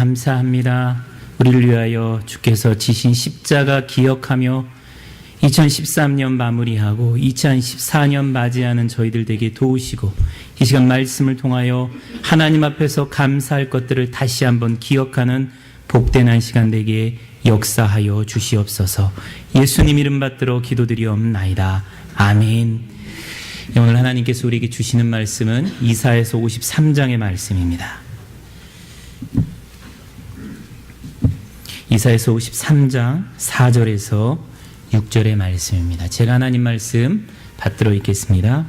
감사합니다. 우리를 위하여 주께서 지신 십자가 기억하며 2013년 마무리하고 2014년 맞이하는 저희들 되게 도우시고 이 시간 말씀을 통하여 하나님 앞에서 감사할 것들을 다시 한번 기억하는 복된 한 시간 되게 역사하여 주시옵소서. 예수님 이름 받들어 기도드리옵나이다. 아멘. 오늘 하나님께서 우리에게 주시는 말씀은 이사야서 53장의 말씀입니다. 이사야서 53장 4절에서 6절의 말씀입니다. 제가 하나님 말씀 받들어 읽겠습니다.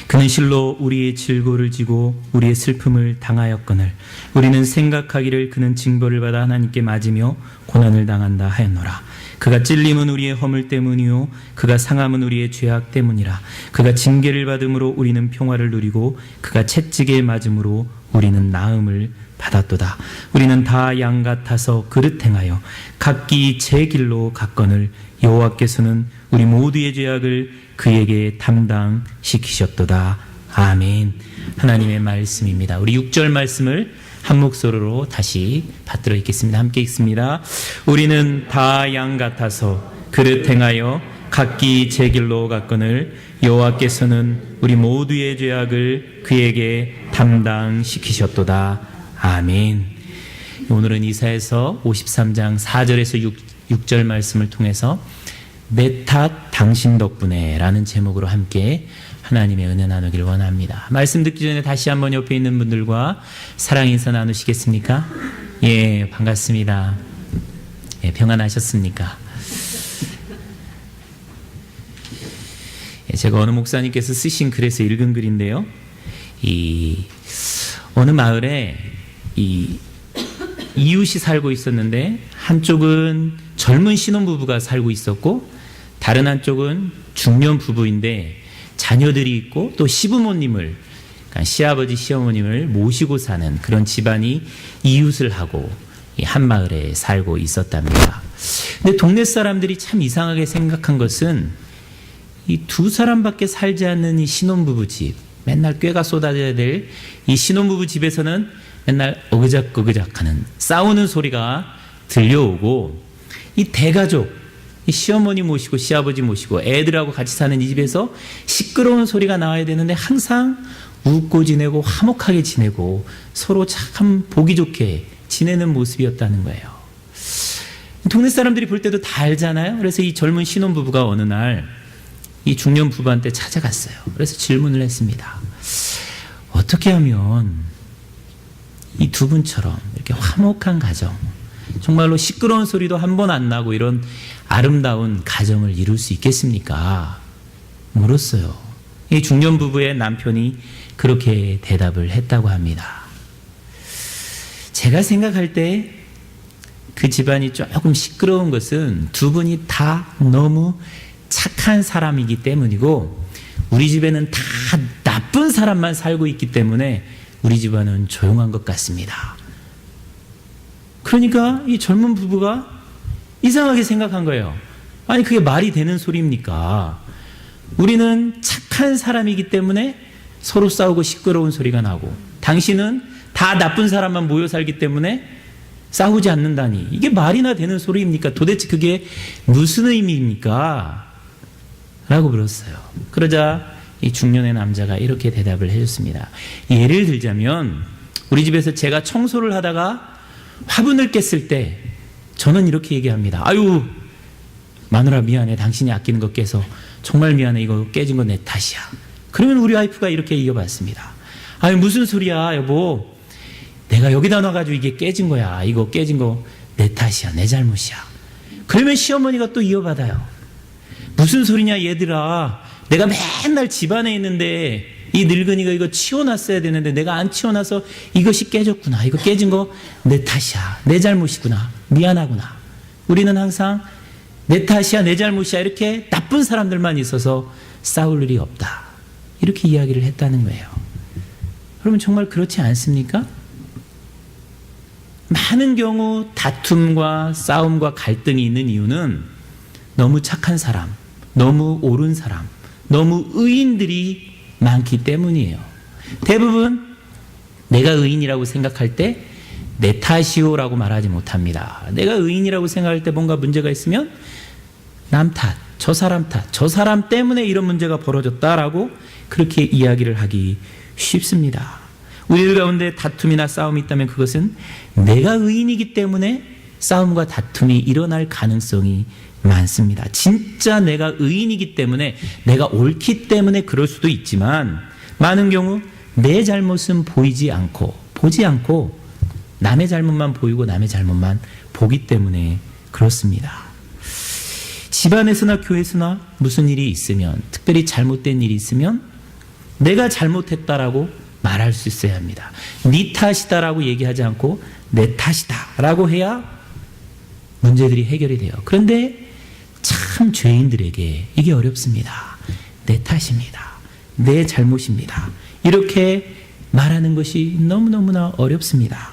그는 실로 우리의 질고를 지고 우리의 슬픔을 당하였거늘 우리는 생각하기를 그는 징벌을 받아 하나님께 맞으며 고난을 당한다 하였노라. 그가 찔림은 우리의 허물 때문이요 그가 상함은 우리의 죄악 때문이라. 그가 징계를 받음으로 우리는 평화를 누리고 그가 채찍에 맞음으로 우리는 나음을 받았도다. 우리는 다 양 같아서 그릇 행하여 각기 제 길로 갔거늘 여호와께서는 우리 모두의 죄악을 그에게 담당시키셨도다. 아멘. 하나님의 말씀입니다. 우리 6절 말씀을 한 목소리로 다시 받들어 읽겠습니다. 함께 읽습니다. 우리는 다 양 같아서 그릇 행하여 각기 제 길로 갔거늘 여호와께서는 우리 모두의 죄악을 그에게 담당시키셨도다. 아멘. 오늘은 이사야서 53장 4절에서 6절 말씀을 통해서 내 탓 당신 덕분에 라는 제목으로 함께 하나님의 은혜 나누길 원합니다. 말씀 듣기 전에 다시 한번 옆에 있는 분들과 사랑 인사 나누시겠습니까? 예, 반갑습니다. 예, 평안하셨습니까? 예, 제가 어느 목사님께서 쓰신 글에서 읽은 글인데요. 어느 마을에 이웃이 살고 있었는데 한쪽은 젊은 신혼부부가 살고 있었고 다른 한쪽은 중년 부부인데 자녀들이 있고 또 시부모님을 그러니까 시아버지 시어머님을 모시고 사는 그런 집안이 이웃을 하고 한 마을에 살고 있었답니다. 근데 동네 사람들이 참 이상하게 생각한 것은 이 두 사람밖에 살지 않는 이 신혼부부 집, 맨날 꾀가 쏟아져야 될 이 신혼부부 집에서는 맨날 어그작어그작하는 싸우는 소리가 들려오고 이 대가족, 이 시어머니 모시고 시아버지 모시고 애들하고 같이 사는 이 집에서 시끄러운 소리가 나와야 되는데 항상 웃고 지내고 화목하게 지내고 서로 참 보기 좋게 지내는 모습이었다는 거예요. 동네 사람들이 볼 때도 다 알잖아요. 그래서 이 젊은 신혼부부가 어느 날 이 중년 부부한테 찾아갔어요. 그래서 질문을 했습니다. 어떻게 하면 이 두 분처럼 이렇게 화목한 가정, 정말로 시끄러운 소리도 한 번 안 나고 이런 아름다운 가정을 이룰 수 있겠습니까? 물었어요. 이 중년 부부의 남편이 그렇게 대답을 했다고 합니다. 제가 생각할 때 그 집안이 조금 시끄러운 것은 두 분이 다 너무 착한 사람이기 때문이고 우리 집에는 다 나쁜 사람만 살고 있기 때문에 우리 집안은 조용한 것 같습니다. 그러니까 이 젊은 부부가 이상하게 생각한 거예요. 아니 그게 말이 되는 소리입니까? 우리는 착한 사람이기 때문에 서로 싸우고 시끄러운 소리가 나고 당신은 다 나쁜 사람만 모여 살기 때문에 싸우지 않는다니 이게 말이나 되는 소리입니까? 도대체 그게 무슨 의미입니까? 라고 물었어요. 그러자 이 중년의 남자가 이렇게 대답을 해줬습니다. 예를 들자면 우리 집에서 제가 청소를 하다가 화분을 깼을 때 저는 이렇게 얘기합니다. 아유 마누라 미안해. 당신이 아끼는 거 깨서 정말 미안해. 이거 깨진 거 내 탓이야. 그러면 우리 와이프가 이렇게 이어받습니다. 아유 무슨 소리야 여보. 내가 여기다 놔가지고 이게 깨진 거야. 이거 깨진 거 내 탓이야. 내 잘못이야. 그러면 시어머니가 또 이어받아요. 무슨 소리냐 얘들아. 내가 맨날 집안에 있는데 이 늙은이가 이거 치워놨어야 되는데 내가 안 치워놔서 이것이 깨졌구나. 이거 깨진 거 내 탓이야. 내 잘못이구나. 미안하구나. 우리는 항상 내 탓이야. 내 잘못이야. 이렇게 나쁜 사람들만 있어서 싸울 일이 없다. 이렇게 이야기를 했다는 거예요. 그러면 정말 그렇지 않습니까? 많은 경우 다툼과 싸움과 갈등이 있는 이유는 너무 착한 사람, 너무 옳은 사람, 너무 의인들이 많기 때문이에요. 대부분 내가 의인이라고 생각할 때 내 탓이요라고 말하지 못합니다. 내가 의인이라고 생각할 때 뭔가 문제가 있으면 남 탓, 저 사람 탓, 저 사람 때문에 이런 문제가 벌어졌다라고 그렇게 이야기를 하기 쉽습니다. 우리들 가운데 다툼이나 싸움이 있다면 그것은 내가 의인이기 때문에 싸움과 다툼이 일어날 가능성이 많습니다. 진짜 내가 의인이기 때문에, 내가 옳기 때문에 그럴 수도 있지만, 많은 경우 내 잘못은 보지 않고 남의 잘못만 보이고 남의 잘못만 보기 때문에 그렇습니다. 집안에서나 교회에서나 무슨 일이 있으면, 특별히 잘못된 일이 있으면 내가 잘못했다라고 말할 수 있어야 합니다. 네 탓이다라고 얘기하지 않고 내 탓이다라고 해야 문제들이 해결이 돼요. 그런데 참 죄인들에게 이게 어렵습니다. 내 탓입니다. 내 잘못입니다. 이렇게 말하는 것이 너무너무나 어렵습니다.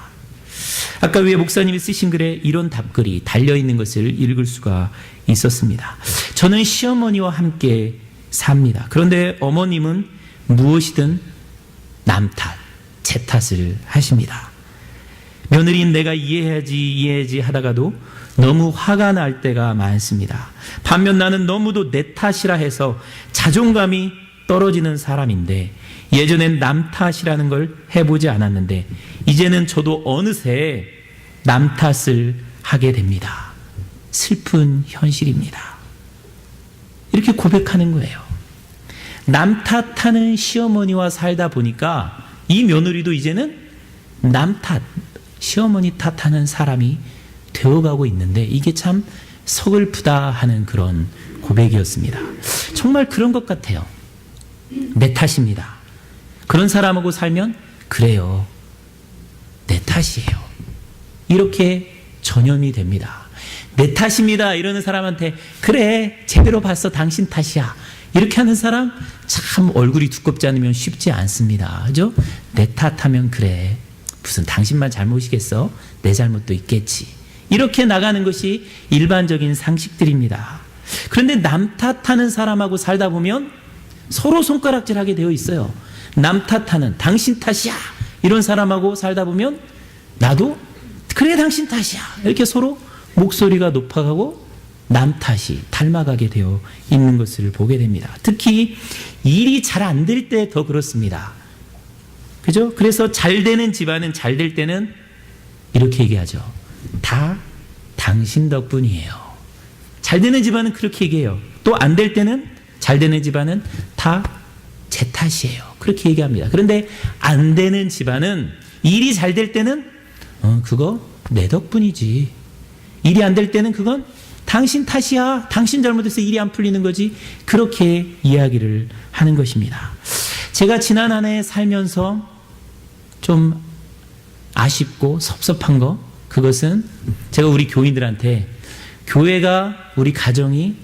아까 위에 목사님이 쓰신 글에 이런 답글이 달려있는 것을 읽을 수가 있었습니다. 저는 시어머니와 함께 삽니다. 그런데 어머님은 무엇이든 남 탓, 제 탓을 하십니다. 며느리인 내가 이해해야지 하다가도 너무 화가 날 때가 많습니다. 반면 나는 너무도 내 탓이라 해서 자존감이 떨어지는 사람인데, 예전엔 남 탓이라는 걸 해보지 않았는데 이제는 저도 어느새 남 탓을 하게 됩니다. 슬픈 현실입니다. 이렇게 고백하는 거예요. 남 탓하는 시어머니와 살다 보니까 이 며느리도 이제는 남 탓, 시어머니 탓하는 사람이 되어가고 있는데, 이게 참 서글프다 하는 그런 고백이었습니다. 정말 그런 것 같아요. 내 탓입니다. 그런 사람하고 살면 그래요, 내 탓이에요, 이렇게 전염이 됩니다. 내 탓입니다 이러는 사람한테 그래, 제대로 봤어, 당신 탓이야, 이렇게 하는 사람 참 얼굴이 두껍지 않으면 쉽지 않습니다. 그죠? 내 탓하면 그래, 무슨 당신만 잘못이겠어, 내 잘못도 있겠지, 이렇게 나가는 것이 일반적인 상식들입니다. 그런데 남 탓하는 사람하고 살다 보면 서로 손가락질하게 되어 있어요. 남 탓하는, 당신 탓이야, 이런 사람하고 살다 보면 나도 그래, 당신 탓이야, 이렇게 서로 목소리가 높아가고 남 탓이 닮아가게 되어 있는 것을 보게 됩니다. 특히 일이 잘 안 될 때 더 그렇습니다. 그죠? 그래서 잘 되는 집안은 잘 될 때는 이렇게 얘기하죠. 다 당신 덕분이에요. 잘 되는 집안은 그렇게 얘기해요. 또 안 될 때는, 잘 되는 집안은 다 제 탓이에요, 그렇게 얘기합니다. 그런데 안 되는 집안은 일이 잘 될 때는 그거 내 덕분이지, 일이 안 될 때는 그건 당신 탓이야, 당신 잘못해서 일이 안 풀리는 거지, 그렇게 이야기를 하는 것입니다. 제가 지난 한 해 살면서 좀 아쉽고 섭섭한 거, 그것은 제가 우리 교인들한테 교회가, 우리 가정이,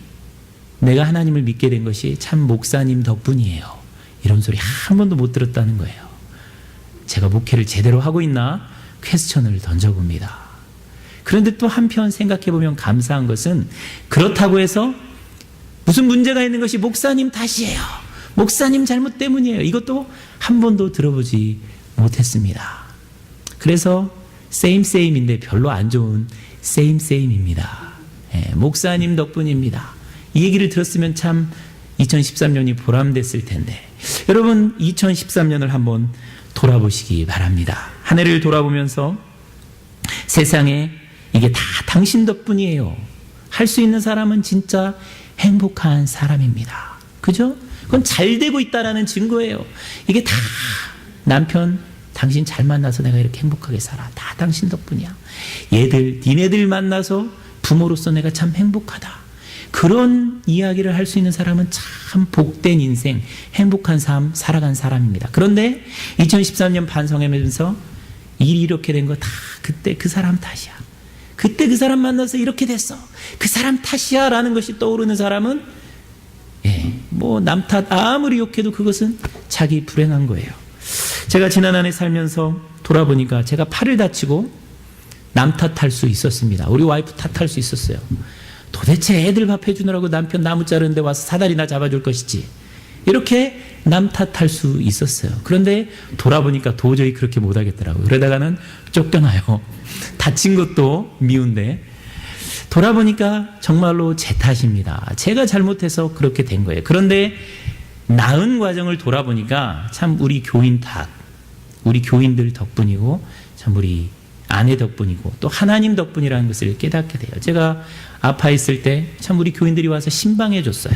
내가 하나님을 믿게 된 것이 참 목사님 덕분이에요, 이런 소리 한 번도 못 들었다는 거예요. 제가 목회를 제대로 하고 있나 퀘스천을 던져봅니다. 그런데 또 한편 생각해보면 감사한 것은, 그렇다고 해서 무슨 문제가 있는 것이 목사님 탓이에요, 목사님 잘못 때문이에요, 이것도 한 번도 들어보지 못했습니다. 그래서 세임인데 별로 안 좋은 세임입니다. 목사님 덕분입니다. 이 얘기를 들었으면 참 2013년이 보람됐을 텐데, 여러분 2013년을 한번 돌아보시기 바랍니다. 한 해를 돌아보면서 세상에 이게 다 당신 덕분이에요 할 수 있는 사람은 진짜 행복한 사람입니다. 그죠? 그건 잘 되고 있다라는 증거예요. 이게 다 남편 당신 잘 만나서 내가 이렇게 행복하게 살아, 다 당신 덕분이야. 니네들 만나서 부모로서 내가 참 행복하다. 그런 이야기를 할 수 있는 사람은 참 복된 인생, 행복한 삶 살아간 사람입니다. 그런데 2013년 반성하면서 일이 이렇게 된 거 다 그때 그 사람 탓이야, 그때 그 사람 만나서 이렇게 됐어, 그 사람 탓이야 라는 것이 떠오르는 사람은 뭐 남 탓 아무리 욕해도 그것은 자기 불행한 거예요. 제가 지난 한 해 살면서 돌아보니까 제가 팔을 다치고 남 탓할 수 있었습니다. 우리 와이프 탓할 수 있었어요. 도대체 애들 밥 해주느라고 남편 나무 자르는데 와서 사다리나 잡아줄 것이지, 이렇게 남 탓할 수 있었어요. 그런데 돌아보니까 도저히 그렇게 못하겠더라고요. 그러다가는 쫓겨나요. 다친 것도 미운데 돌아보니까 정말로 제 탓입니다. 제가 잘못해서 그렇게 된 거예요. 그런데 나은 과정을 돌아보니까 참 우리 교인 탓, 우리 교인들 덕분이고 참 우리 아내 덕분이고 또 하나님 덕분이라는 것을 깨닫게 돼요. 제가 아파했을 때 참 우리 교인들이 와서 신방해 줬어요.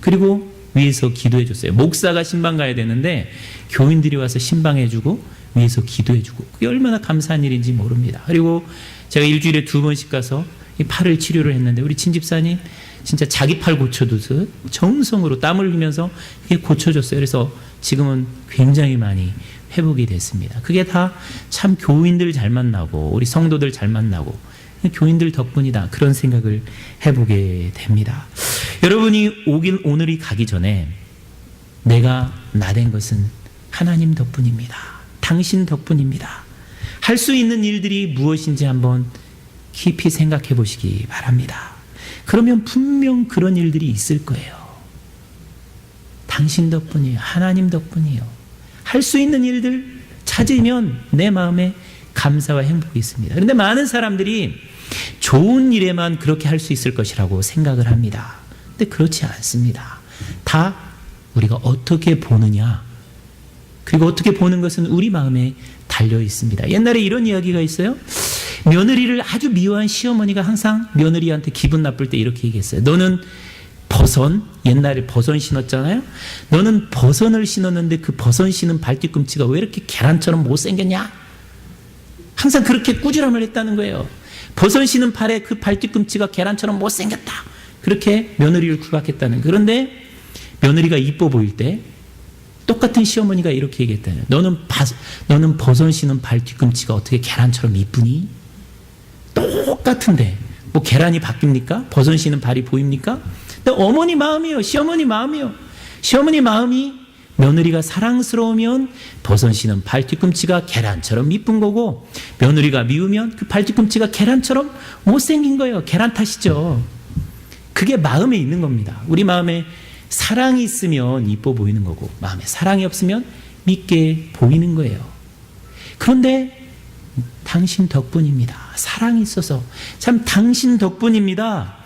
그리고 위에서 기도해 줬어요. 목사가 신방 가야 되는데 교인들이 와서 신방해 주고 위에서 기도해 주고 그게 얼마나 감사한 일인지 모릅니다. 그리고 제가 일주일에 2번씩 가서 이 팔을 치료를 했는데 우리 친집사님 진짜 자기 팔 고쳐두듯 정성으로 땀을 흘리면서 그게 고쳐줬어요. 그래서 지금은 굉장히 많이 회복이 됐습니다. 그게 다 참 교인들 잘 만나고 우리 성도들 잘 만나고 교인들 덕분이다. 그런 생각을 해보게 됩니다. 여러분이 오늘이 가기 전에 내가 나된 것은 하나님 덕분입니다. 당신 덕분입니다. 할 수 있는 일들이 무엇인지 한번 깊이 생각해 보시기 바랍니다. 그러면 분명 그런 일들이 있을 거예요. 당신 덕분이에요. 하나님 덕분이에요. 할 수 있는 일들 찾으면 내 마음에 감사와 행복이 있습니다. 그런데 많은 사람들이 좋은 일에만 그렇게 할 수 있을 것이라고 생각을 합니다. 근데 그렇지 않습니다. 다 우리가 어떻게 보느냐, 그리고 어떻게 보는 것은 우리 마음에 달려 있습니다. 옛날에 이런 이야기가 있어요. 며느리를 아주 미워한 시어머니가 항상 며느리한테 기분 나쁠 때 이렇게 얘기했어요. 너는 버선, 옛날에 버선 신었잖아요. 너는 버선을 신었는데 그 버선 신은 발뒤꿈치가 왜 이렇게 계란처럼 못생겼냐? 항상 그렇게 꾸지람을 했다는 거예요. 버선 신은 발에 그 발뒤꿈치가 계란처럼 못생겼다. 그렇게 며느리를 구박했다는. 그런데 며느리가 이뻐 보일 때 똑같은 시어머니가 이렇게 얘기했다는. 너는 버선 신은 발뒤꿈치가 어떻게 계란처럼 이쁘니? 똑같은데 뭐 계란이 바뀝니까? 버선 신은 발이 보입니까? 근데 어머니 마음이에요. 시어머니 마음이에요. 시어머니 마음이 며느리가 사랑스러우면 버선 씨는 발뒤꿈치가 계란처럼 이쁜 거고 며느리가 미우면 그 발뒤꿈치가 계란처럼 못생긴 거예요. 계란 탓이죠. 그게 마음에 있는 겁니다. 우리 마음에 사랑이 있으면 이뻐 보이는 거고 마음에 사랑이 없으면 밉게 보이는 거예요. 그런데 당신 덕분입니다. 사랑이 있어서 참 당신 덕분입니다.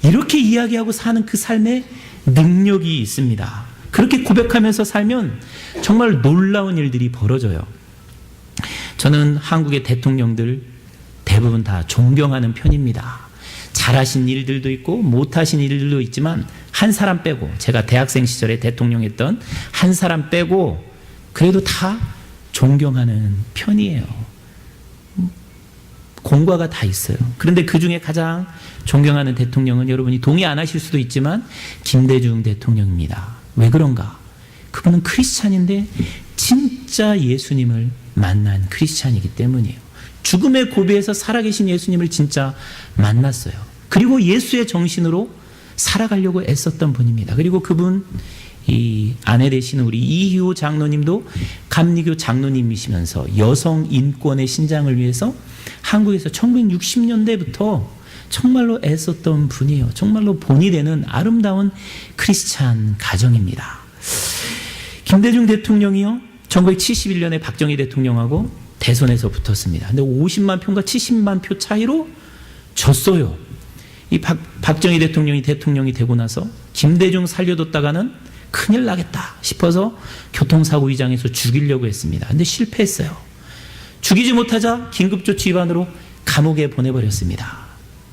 이렇게 이야기하고 사는 그 삶에 능력이 있습니다. 그렇게 고백하면서 살면 정말 놀라운 일들이 벌어져요. 저는 한국의 대통령들 대부분 다 존경하는 편입니다. 잘하신 일들도 있고 못하신 일들도 있지만 한 사람 빼고, 제가 대학생 시절에 대통령 했던 한 사람 빼고 그래도 다 존경하는 편이에요. 공과가 다 있어요. 그런데 그 중에 가장 존경하는 대통령은 여러분이 동의 안 하실 수도 있지만 김대중 대통령입니다. 왜 그런가? 그분은 크리스찬인데 진짜 예수님을 만난 크리스찬이기 때문이에요. 죽음의 고비에서 살아계신 예수님을 진짜 만났어요. 그리고 예수의 정신으로 살아가려고 애썼던 분입니다. 그리고 그분 이 아내 되시는 우리 이희호 장로님도 감리교 장로님이시면서 여성 인권의 신장을 위해서 한국에서 1960년대부터 정말로 애썼던 분이에요. 정말로 본이 되는 아름다운 크리스찬 가정입니다. 김대중 대통령이요, 1971년에 박정희 대통령하고 대선에서 붙었습니다. 근데 50만 표인가 70만 표 차이로 졌어요. 이 박정희 대통령이 되고 나서 김대중 살려뒀다가는 큰일 나겠다 싶어서 교통사고 위장해서 죽이려고 했습니다. 근데 실패했어요. 죽이지 못하자 긴급조치 위반으로 감옥에 보내버렸습니다.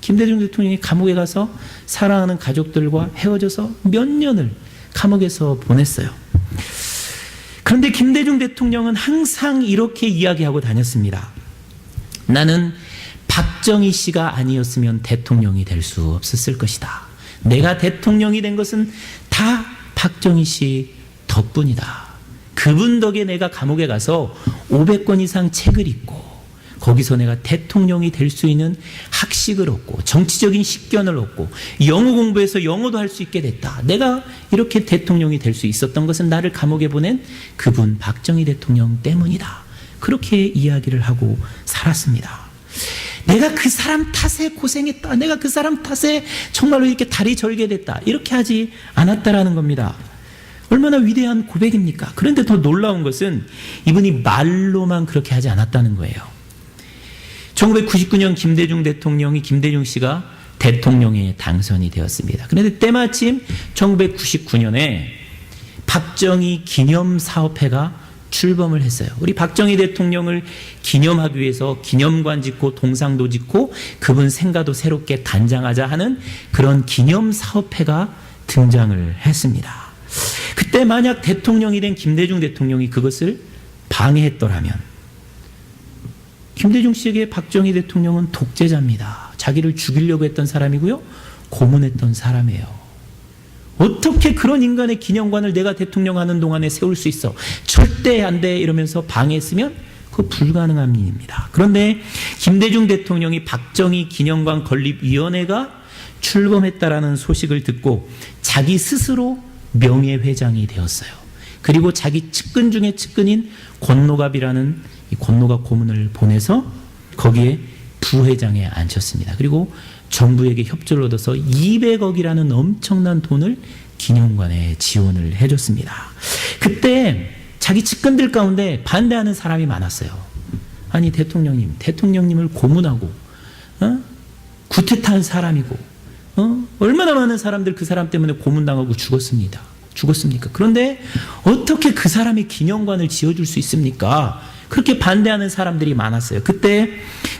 김대중 대통령이 감옥에 가서 사랑하는 가족들과 헤어져서 몇 년을 감옥에서 보냈어요. 그런데 김대중 대통령은 항상 이렇게 이야기하고 다녔습니다. 나는 박정희 씨가 아니었으면 대통령이 될 수 없었을 것이다. 내가 대통령이 된 것은 다 박정희 씨 덕분이다. 그분 덕에 내가 감옥에 가서 500권 이상 책을 읽고 거기서 내가 대통령이 될 수 있는 학식을 얻고 정치적인 식견을 얻고 영어 공부해서 영어도 할 수 있게 됐다. 내가 이렇게 대통령이 될 수 있었던 것은 나를 감옥에 보낸 그분 박정희 대통령 때문이다. 그렇게 이야기를 하고 살았습니다. 내가 그 사람 탓에 고생했다. 내가 그 사람 탓에 정말로 이렇게 다리 절게 됐다. 이렇게 하지 않았다라는 겁니다. 얼마나 위대한 고백입니까? 그런데 더 놀라운 것은 이분이 말로만 그렇게 하지 않았다는 거예요. 1999년 김대중 씨가 대통령에 당선이 되었습니다. 그런데 때마침 1999년에 박정희 기념사업회가 출범을 했어요. 우리 박정희 대통령을 기념하기 위해서 기념관 짓고 동상도 짓고 그분 생가도 새롭게 단장하자 하는 그런 기념사업회가 등장을 했습니다. 그때 만약 대통령이 된 김대중 대통령이 그것을 방해했더라면, 김대중 씨에게 박정희 대통령은 독재자입니다. 자기를 죽이려고 했던 사람이고요, 고문했던 사람이에요. 어떻게 그런 인간의 기념관을 내가 대통령 하는 동안에 세울 수 있어? 절대 안 돼 이러면서 방해했으면 그거 불가능한 일입니다. 그런데 김대중 대통령이 박정희 기념관 건립위원회가 출범했다라는 소식을 듣고 자기 스스로 명예회장이 되었어요. 그리고 자기 측근 중에 측근인 권노갑이라는 이 권노갑 고문을 보내서 거기에 부회장에 앉혔습니다. 그리고 정부에게 협조를 얻어서 200억이라는 엄청난 돈을 기념관에 지원을 해줬습니다. 그때 자기 측근들 가운데 반대하는 사람이 많았어요. 아니 대통령님을 고문하고 구태타한 사람이고 얼마나 많은 사람들 그 사람 때문에 고문당하고 죽었습니까? 그런데 어떻게 그 사람의 기념관을 지어줄 수 있습니까? 그렇게 반대하는 사람들이 많았어요. 그때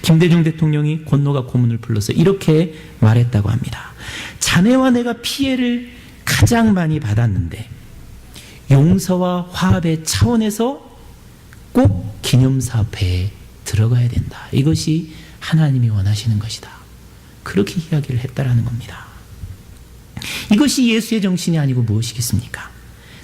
김대중 대통령이 권노갑 고문을 불러서 이렇게 말했다고 합니다. 자네와 내가 피해를 가장 많이 받았는데 용서와 화합의 차원에서 꼭 기념사업회에 들어가야 된다. 이것이 하나님이 원하시는 것이다. 그렇게 이야기를 했다라는 겁니다. 이것이 예수의 정신이 아니고 무엇이겠습니까?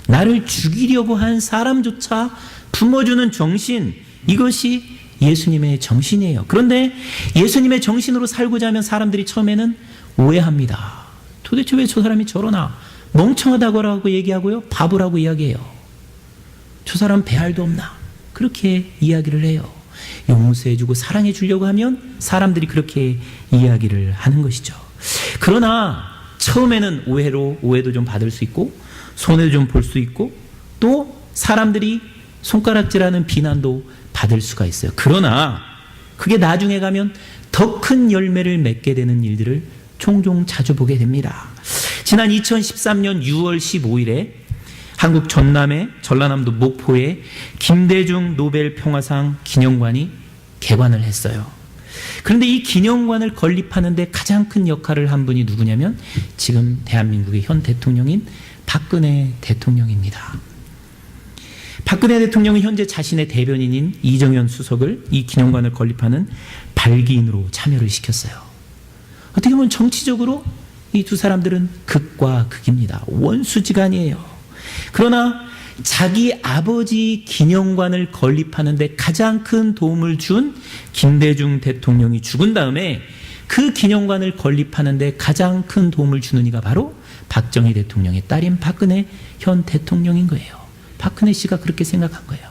나를 죽이려고 한 사람조차 품어주는 정신, 이것이 예수님의 정신이에요. 그런데 예수님의 정신으로 살고자 하면 사람들이 처음에는 오해합니다. 도대체 왜 저 사람이 저러나? 멍청하다고 얘기하고요, 바보라고 이야기해요. 저 사람 배알도 없나? 그렇게 이야기를 해요. 용서해주고 사랑해주려고 하면 사람들이 그렇게 이야기를 하는 것이죠. 그러나 처음에는 오해도 좀 받을 수 있고 손해도 좀 볼 수 있고 또 사람들이 손가락질하는 비난도 받을 수가 있어요. 그러나 그게 나중에 가면 더 큰 열매를 맺게 되는 일들을 종종 자주 보게 됩니다. 지난 2013년 6월 15일에 한국 전라남도 목포에 김대중 노벨 평화상 기념관이 개관을 했어요. 그런데 이 기념관을 건립하는 데 가장 큰 역할을 한 분이 누구냐면 지금 대한민국의 현 대통령인 박근혜 대통령입니다. 박근혜 대통령은 현재 자신의 대변인인 이정현 수석을 이 기념관을 건립하는 발기인으로 참여를 시켰어요. 어떻게 보면 정치적으로 이 두 사람들은 극과 극입니다. 원수지간이에요. 그러나 자기 아버지 기념관을 건립하는 데 가장 큰 도움을 준 김대중 대통령이 죽은 다음에 그 기념관을 건립하는 데 가장 큰 도움을 주는 이가 바로 박정희 대통령의 딸인 박근혜 현 대통령인 거예요. 박근혜 씨가 그렇게 생각한 거예요.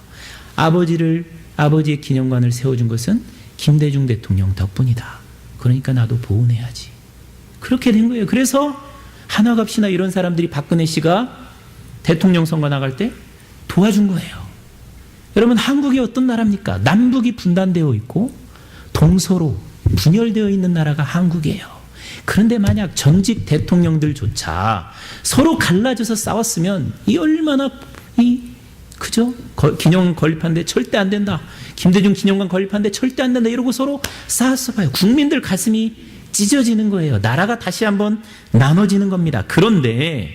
아버지의 기념관을 세워준 것은 김대중 대통령 덕분이다. 그러니까 나도 보훈해야지. 그렇게 된 거예요. 그래서 한화갑 씨나 이런 사람들이 박근혜 씨가 대통령 선거 나갈 때 도와준 거예요. 여러분, 한국이 어떤 나라입니까? 남북이 분단되어 있고 동서로 분열되어 있는 나라가 한국이에요. 그런데 만약 전직 대통령들조차 서로 갈라져서 싸웠으면 이 얼마나 그죠? 기념관 건립하는데 절대 안 된다. 김대중 기념관 건립하는데 절대 안 된다. 이러고 서로 싸웠어 봐요. 국민들 가슴이 찢어지는 거예요. 나라가 다시 한번 나눠지는 겁니다. 그런데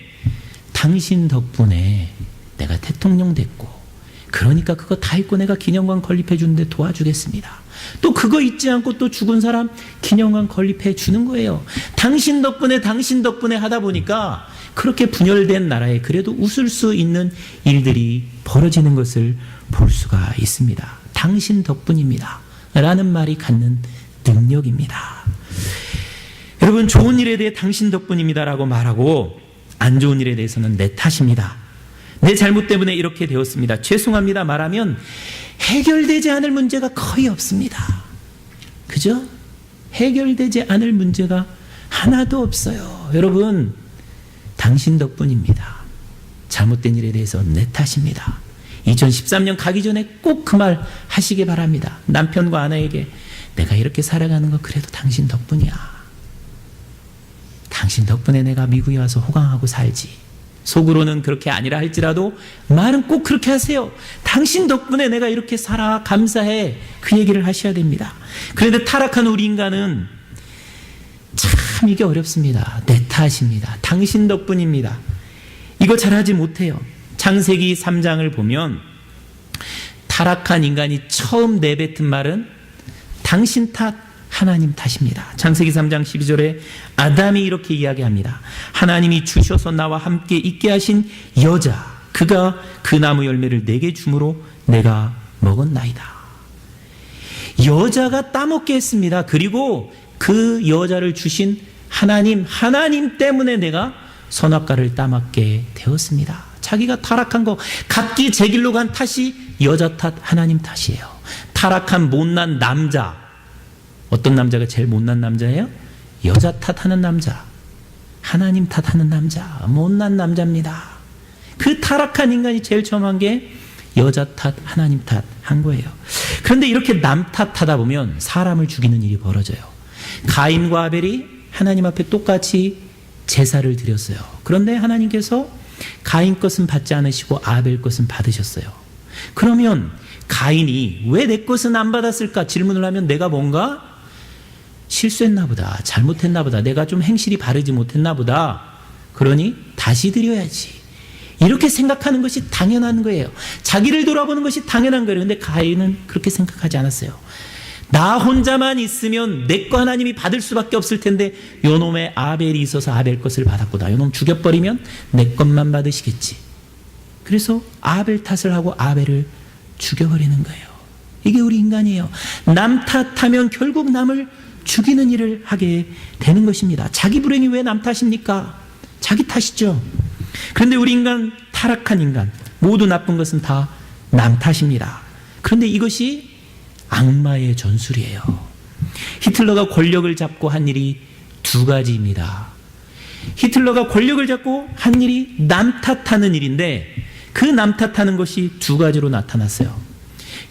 당신 덕분에 내가 대통령 됐고, 그러니까 그거 다 있고 내가 기념관 건립해 주는데 도와주겠습니다. 또 그거 잊지 않고 또 죽은 사람 기념관 건립해 주는 거예요. 당신 덕분에 하다 보니까 그렇게 분열된 나라에 그래도 웃을 수 있는 일들이 벌어지는 것을 볼 수가 있습니다. 당신 덕분입니다. 라는 말이 갖는 능력입니다. 여러분, 좋은 일에 대해 당신 덕분입니다라고 말하고 안 좋은 일에 대해서는 내 탓입니다. 내 잘못 때문에 이렇게 되었습니다. 죄송합니다 말하면 해결되지 않을 문제가 거의 없습니다. 그죠? 해결되지 않을 문제가 하나도 없어요. 여러분, 당신 덕분입니다. 잘못된 일에 대해서 내 탓입니다. 2013년 가기 전에 꼭 그 말 하시기 바랍니다. 남편과 아내에게 내가 이렇게 살아가는 거 그래도 당신 덕분이야. 당신 덕분에 내가 미국에 와서 호강하고 살지. 속으로는 그렇게 아니라 할지라도 말은 꼭 그렇게 하세요. 당신 덕분에 내가 이렇게 살아 감사해. 그 얘기를 하셔야 됩니다. 그런데 타락한 우리 인간은 참 이게 어렵습니다. 내 탓입니다. 당신 덕분입니다. 이거 잘하지 못해요. 창세기 3장을 보면 타락한 인간이 처음 내뱉은 말은 당신 탓, 하나님 탓입니다. 창세기 3장 12절에 아담이 이렇게 이야기합니다. 하나님이 주셔서 나와 함께 있게 하신 여자, 그가 그 나무 열매를 내게 주므로 내가 먹었나이다. 여자가 따먹게 했습니다. 그리고 그 여자를 주신 하나님 때문에 내가 선악과를 따먹게 되었습니다. 자기가 타락한 거, 각기 제 길로 간 탓이 여자 탓, 하나님 탓이에요. 타락한 못난 남자, 어떤 남자가 제일 못난 남자예요? 여자 탓하는 남자, 하나님 탓하는 남자, 못난 남자입니다. 그 타락한 인간이 제일 처음 한 게 여자 탓, 하나님 탓 한 거예요. 그런데 이렇게 남 탓하다 보면 사람을 죽이는 일이 벌어져요. 가인과 아벨이 하나님 앞에 똑같이 제사를 드렸어요. 그런데 하나님께서 가인 것은 받지 않으시고 아벨 것은 받으셨어요. 그러면 가인이 왜 내 것은 안 받았을까 질문을 하면 내가 뭔가 실수했나 보다, 잘못했나 보다, 내가 좀 행실이 바르지 못했나 보다, 그러니 다시 드려야지, 이렇게 생각하는 것이 당연한 거예요. 자기를 돌아보는 것이 당연한 거예요. 그런데 가인은 그렇게 생각하지 않았어요. 나 혼자만 있으면 내 거 하나님이 받을 수밖에 없을 텐데 요놈의 아벨이 있어서 아벨 것을 받았구나, 요놈 죽여버리면 내 것만 받으시겠지. 그래서 아벨 탓을 하고 아벨을 죽여버리는 거예요. 이게 우리 인간이에요. 남 탓하면 결국 남을 죽이는 일을 하게 되는 것입니다. 자기 불행이 왜 남 탓입니까? 자기 탓이죠. 그런데 우리 인간, 타락한 인간, 모두 나쁜 것은 다 남 탓입니다. 그런데 이것이 악마의 전술이에요. 히틀러가 권력을 잡고 한 일이 두 가지입니다. 히틀러가 권력을 잡고 한 일이 남 탓하는 일인데 그 남 탓하는 것이 두 가지로 나타났어요.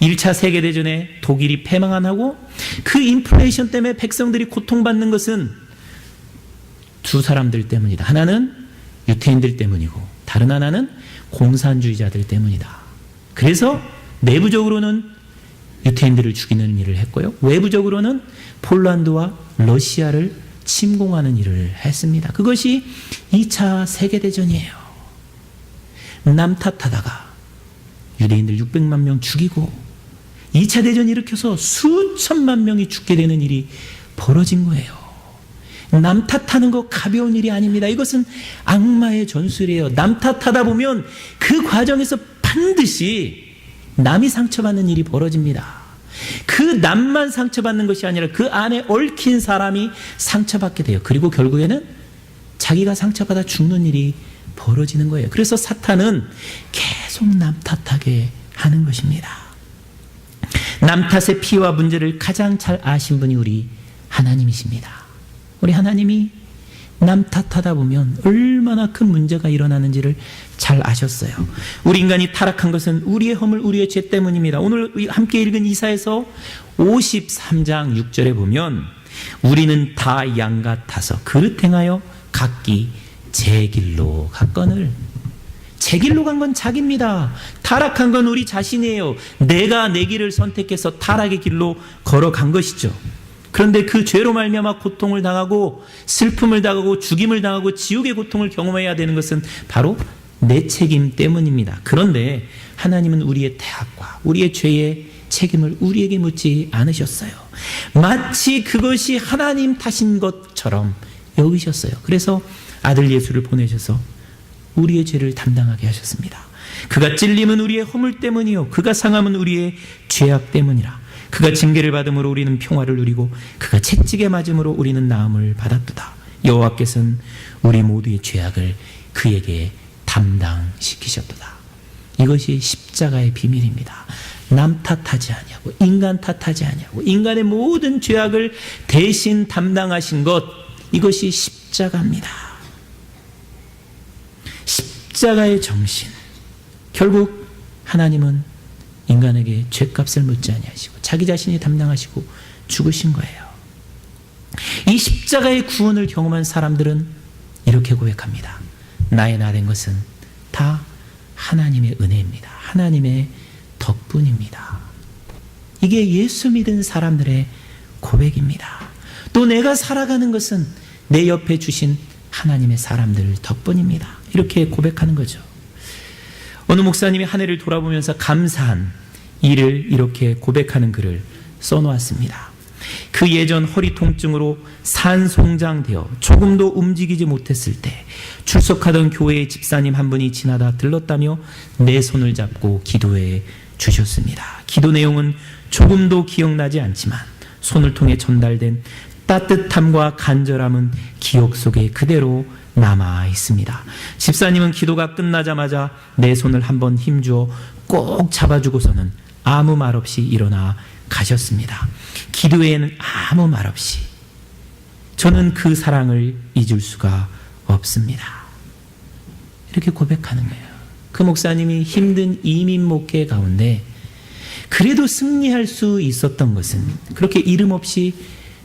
1차 세계대전에 독일이 패망 하고 그 인플레이션 때문에 백성들이 고통받는 것은 두 사람들 때문이다. 하나는 유태인들 때문이고 다른 하나는 공산주의자들 때문이다. 그래서 내부적으로는 유태인들을 죽이는 일을 했고요, 외부적으로는 폴란드와 러시아를 침공하는 일을 했습니다. 그것이 2차 세계대전이에요. 남 탓하다가 유대인들 600만 명 죽이고 2차 대전 일으켜서 수천만 명이 죽게 되는 일이 벌어진 거예요. 남 탓하는 거 가벼운 일이 아닙니다. 이것은 악마의 전술이에요. 남 탓하다 보면 그 과정에서 반드시 남이 상처받는 일이 벌어집니다. 그 남만 상처받는 것이 아니라 그 안에 얽힌 사람이 상처받게 돼요. 그리고 결국에는 자기가 상처받아 죽는 일이 벌어지는 거예요. 그래서 사탄은 계속 남 탓하게 하는 것입니다. 남 탓의 피와 문제를 가장 잘 아신 분이 우리 하나님이십니다. 우리 하나님이 남 탓하다 보면 얼마나 큰 문제가 일어나는지를 잘 아셨어요. 우리 인간이 타락한 것은 우리의 허물, 우리의 죄 때문입니다. 오늘 함께 읽은 이사야서 53장 6절에 보면 우리는 다 양 같아서 그릇 행하여 각기 제 길로 갔거늘. 제 길로 간 건 자기입니다. 타락한 건 우리 자신이에요. 내가 내 길을 선택해서 타락의 길로 걸어간 것이죠. 그런데 그 죄로 말미암아 고통을 당하고 슬픔을 당하고 죽임을 당하고 지옥의 고통을 경험해야 되는 것은 바로 내 책임 때문입니다. 그런데 하나님은 우리의 태악과 우리의 죄의 책임을 우리에게 묻지 않으셨어요. 마치 그것이 하나님 탓인 것처럼 여기셨어요. 그래서 아들 예수를 보내셔서 우리의 죄를 담당하게 하셨습니다. 그가 찔림은 우리의 허물 때문이요 그가 상함은 우리의 죄악 때문이라. 그가 징계를 받음으로 우리는 평화를 누리고 그가 채찍에 맞음으로 우리는 나음을 받았도다. 여호와께서는 우리 모두의 죄악을 그에게 담당시키셨도다. 이것이 십자가의 비밀입니다. 남 탓하지 아니하고 인간 탓하지 아니하고 인간의 모든 죄악을 대신 담당하신 것, 이것이 십자가입니다. 십자가의 정신, 결국 하나님은 인간에게 죄값을 묻지 아니하시고 자기 자신이 담당하시고 죽으신 거예요. 이 십자가의 구원을 경험한 사람들은 이렇게 고백합니다. 나의 나 된 것은 다 하나님의 은혜입니다. 하나님의 덕분입니다. 이게 예수 믿은 사람들의 고백입니다. 또 내가 살아가는 것은 내 옆에 주신 하나님의 사람들 덕분입니다. 이렇게 고백하는 거죠. 어느 목사님이 한 해를 돌아보면서 감사한 일을 이렇게 고백하는 글을 써놓았습니다. 그 예전 허리 통증으로 산송장되어 조금도 움직이지 못했을 때 출석하던 교회의 집사님 한 분이 지나다 들렀다며 내 손을 잡고 기도해 주셨습니다. 기도 내용은 조금도 기억나지 않지만 손을 통해 전달된 따뜻함과 간절함은 기억 속에 그대로 남아 있습니다. 집사님은 기도가 끝나자마자 내 손을 한번 힘주어 꼭 잡아주고서는 아무 말 없이 일어나 가셨습니다. 기도에는 아무 말 없이. 저는 그 사랑을 잊을 수가 없습니다. 이렇게 고백하는 거예요. 그 목사님이 힘든 이민 목회 가운데 그래도 승리할 수 있었던 것은 그렇게 이름 없이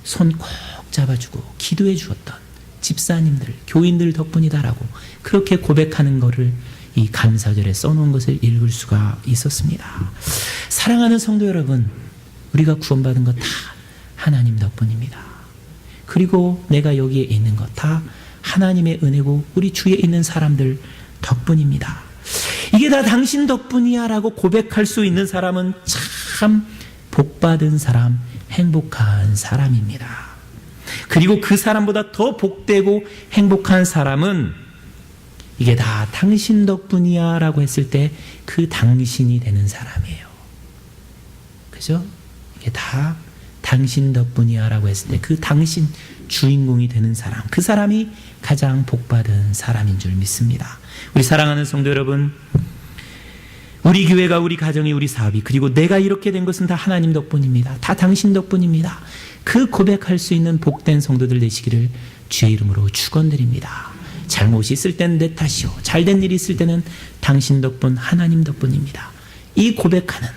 손 꼭 잡아주고 기도해 주었던 집사님들, 교인들 덕분이다라고 그렇게 고백하는 것을 이 감사절에 써놓은 것을 읽을 수가 있었습니다. 사랑하는 성도 여러분, 우리가 구원받은 것 다 하나님 덕분입니다. 그리고 내가 여기에 있는 것 다 하나님의 은혜고 우리 주위에 있는 사람들 덕분입니다. 이게 다 당신 덕분이야 라고 고백할 수 있는 사람은 참 복받은 사람, 행복한 사람입니다. 그리고 그 사람보다 더 복되고 행복한 사람은 이게 다 당신 덕분이야 라고 했을 때 그 당신이 되는 사람이에요. 그죠? 이게 다 당신 덕분이야 라고 했을 때 그 당신 주인공이 되는 사람, 그 사람이 가장 복받은 사람인 줄 믿습니다. 우리 사랑하는 성도 여러분, 우리 교회가, 우리 가정이, 우리 사업이, 그리고 내가 이렇게 된 것은 다 하나님 덕분입니다. 다 당신 덕분입니다. 그 고백할 수 있는 복된 성도들 되시기를 주의 이름으로 축원드립니다. 잘못이 있을 때는 내 탓이요, 잘된 일이 있을 때는 당신 덕분, 하나님 덕분입니다. 이 고백하는,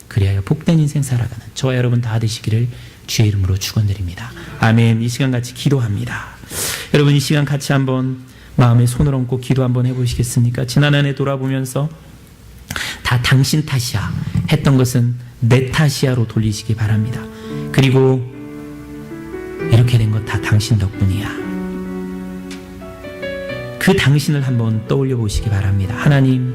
그리하여 복된 인생 살아가는 저와 여러분 다 되시기를 주의 이름으로 축원드립니다. 아멘. 이 시간 같이 기도합니다. 여러분 이 시간 같이 한번 마음에 손을 얹고 기도 한번 해보시겠습니까? 지난 한 해 돌아보면서 다 당신 탓이야 했던 것은 내 탓이야로 돌리시기 바랍니다. 그리고 이렇게 된 것 다 당신 덕분이야. 그 당신을 한번 떠올려 보시기 바랍니다. 하나님,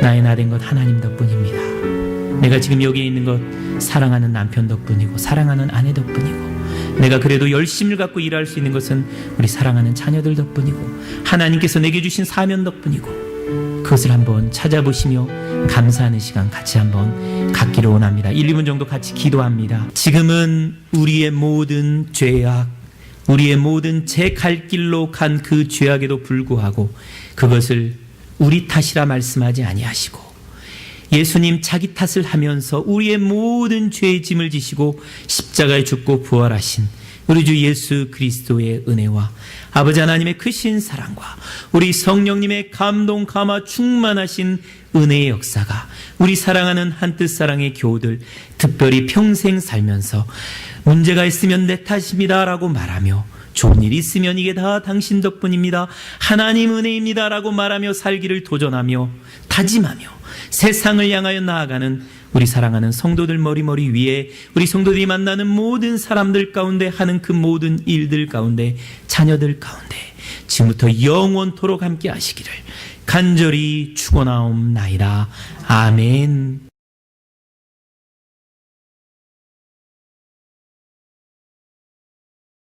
나의 나 된 것 하나님 덕분입니다. 내가 지금 여기에 있는 것 사랑하는 남편 덕분이고 사랑하는 아내 덕분이고 내가 그래도 열심을 갖고 일할 수 있는 것은 우리 사랑하는 자녀들 덕분이고 하나님께서 내게 주신 사명 덕분이고 그것을 한번 찾아보시며 감사하는 시간 같이 한번 갖기를 원합니다. 1, 2분 정도 같이 기도합니다. 지금은 우리의 모든 죄악, 우리의 모든 제 갈 길로 간 그 죄악에도 불구하고 그것을 우리 탓이라 말씀하지 아니하시고 예수님 자기 탓을 하면서 우리의 모든 죄의 짐을 지시고 십자가에 죽고 부활하신 우리 주 예수 그리스도의 은혜와 아버지 하나님의 크신 사랑과 우리 성령님의 감동 감화 충만하신 은혜의 역사가 우리 사랑하는 한뜻 사랑의 교우들 특별히 평생 살면서 문제가 있으면 내 탓입니다 라고 말하며 좋은 일이 있으면 이게 다 당신 덕분입니다, 하나님 은혜입니다 라고 말하며 살기를 도전하며 다짐하며 세상을 향하여 나아가는 우리 사랑하는 성도들 머리머리 위에 우리 성도들이 만나는 모든 사람들 가운데 하는 그 모든 일들 가운데 자녀들 가운데 지금부터 영원토록 함께 하시기를 간절히 축원하옵나이다. 아멘.